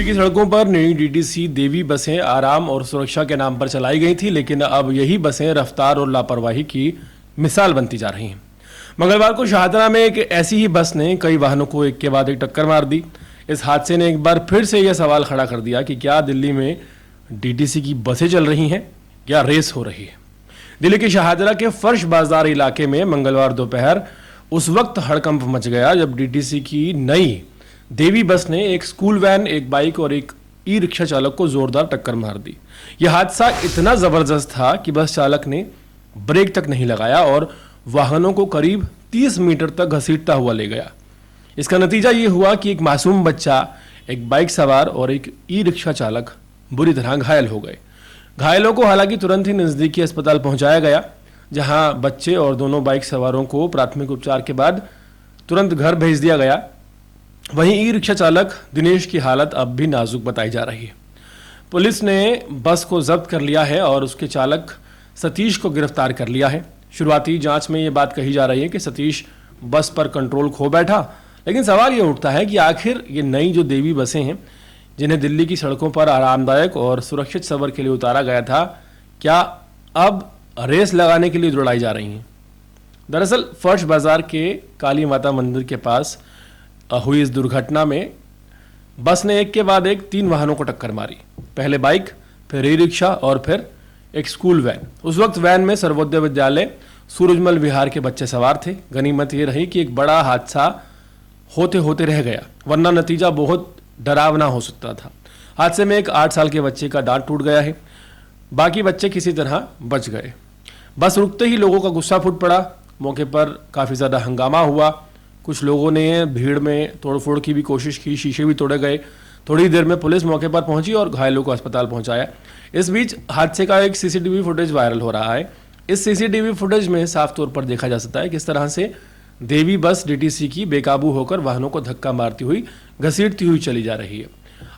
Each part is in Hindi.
की सड़कों पर नई डीटीसी देवी बसें आराम और सुरक्षा के नाम पर चलाई गई थी, लेकिन अब यही बसें रफ्तार और लापरवाही की मिसाल बनती जा रही हैं। मंगलवार को शाहदरा में एक ऐसी ही बस ने कई वाहनों को एक के बाद एक टक्कर मार दी। इस हादसे ने एक बार फिर से यह सवाल खड़ा कर दिया कि क्या दिल्ली में डीटीसी की बसें चल रही हैं या रेस हो रही है। दिल्ली के शाहदरा के फर्श बाजार इलाके में मंगलवार दोपहर उस वक्त हड़कंप मच गया जब डीटीसी की नई देवी बस ने एक स्कूल वैन, एक बाइक और एक ई रिक्शा चालक को जोरदार टक्कर मार दी। यह हादसा इतना जबरदस्त था कि बस चालक ने ब्रेक तक नहीं लगाया और वाहनों को करीब 30 मीटर तक घसीटता हुआ ले गया। इसका नतीजा ये हुआ कि एक मासूम बच्चा, एक बाइक सवार और एक ई रिक्शा चालक बुरी तरह घायल हो गए। घायलों को हालांकि तुरंत ही नजदीकी अस्पताल पहुंचाया गया, जहां बच्चे और दोनों बाइक सवारों को प्राथमिक उपचार के बाद तुरंत घर भेज दिया गया। वहीं ई रिक्शा चालक दिनेश की हालत अब भी नाजुक बताई जा रही है। पुलिस ने बस को जब्त कर लिया है और उसके चालक सतीश को गिरफ्तार कर लिया है। शुरुआती जांच में ये बात कही जा रही है कि सतीश बस पर कंट्रोल खो बैठा, लेकिन सवाल ये उठता है कि आखिर ये नई जो देवी बसें हैं, जिन्हें दिल्ली की सड़कों पर आरामदायक और सुरक्षित सफर के लिए उतारा गया था, क्या अब रेस लगाने के लिए दौड़ाई जा रही हैं? दरअसल फर्श बाजार के काली माता मंदिर के पास हुई इस दुर्घटना में बस ने एक के बाद एक 3 वाहनों को टक्कर मारी। पहले बाइक, फिर ई रिक्शा और फिर एक स्कूल वैन। उस वक्त वैन में सर्वोदय विद्यालय सूरजमल विहार के बच्चे सवार थे। गनीमत ये रही कि एक बड़ा हादसा होते होते रह गया, वरना नतीजा बहुत डरावना हो सकता था। हादसे में एक 8 साल के बच्चे का दांत टूट गया है, बाकी बच्चे किसी तरह बच गए। बस रुकते ही लोगों का गुस्सा फूट पड़ा। मौके पर काफ़ी ज़्यादा हंगामा हुआ। कुछ लोगों ने भीड़ में तोड़फोड़ की भी कोशिश की, शीशे भी तोड़े गए। थोड़ी देर में पुलिस मौके पर पहुंची और घायलों को अस्पताल पहुंचाया। इस बीच हादसे का एक सीसीटीवी फुटेज वायरल हो रहा है। इस सीसीटीवी फुटेज में साफ तौर पर देखा जा सकता है किस तरह से देवी बस डीटीसी की बेकाबू होकर वाहनों को धक्का मारती हुई, घसीटती हुई चली जा रही है।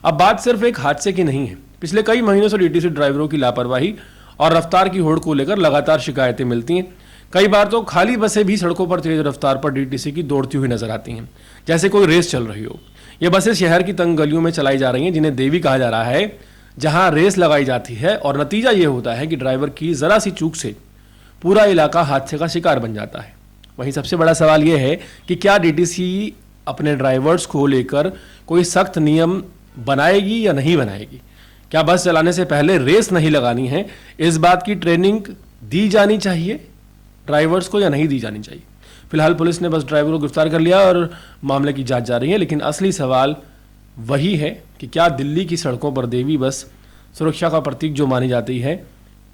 अब बात सिर्फ एक हादसे की नहीं है। पिछले कई महीनों से डीटीसी ड्राइवरों की लापरवाही और रफ्तार की होड़ को लेकर लगातार शिकायतें मिलती हैं। कई बार तो खाली बसें भी सड़कों पर तेज रफ्तार पर डीटीसी की दौड़ती हुई नजर आती हैं, जैसे कोई रेस चल रही हो। ये बसें शहर की तंग गलियों में चलाई जा रही हैं, जिन्हें देवी कहा जा रहा है, जहां रेस लगाई जाती है और नतीजा ये होता है कि ड्राइवर की जरा सी चूक से पूरा इलाका हादसे का शिकार बन जाता है। वहीं सबसे बड़ा सवाल यह है कि क्या डीटीसी अपने ड्राइवर्स को लेकर कोई सख्त नियम बनाएगी या नहीं बनाएगी? क्या बस चलाने से पहले रेस नहीं लगानी है, इस बात की ट्रेनिंग दी जानी चाहिए ड्राइवर्स को या नहीं दी जानी चाहिए? फिलहाल पुलिस ने बस ड्राइवर को गिरफ्तार कर लिया और मामले की जांच जारी है, लेकिन असली सवाल वही है कि क्या दिल्ली की सड़कों पर देवी बस सुरक्षा का प्रतीक जो मानी जाती है,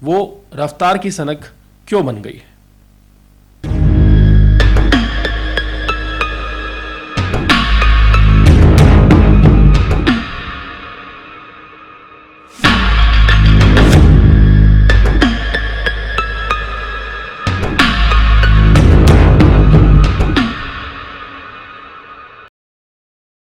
वो रफ्तार की सनक क्यों बन गई है?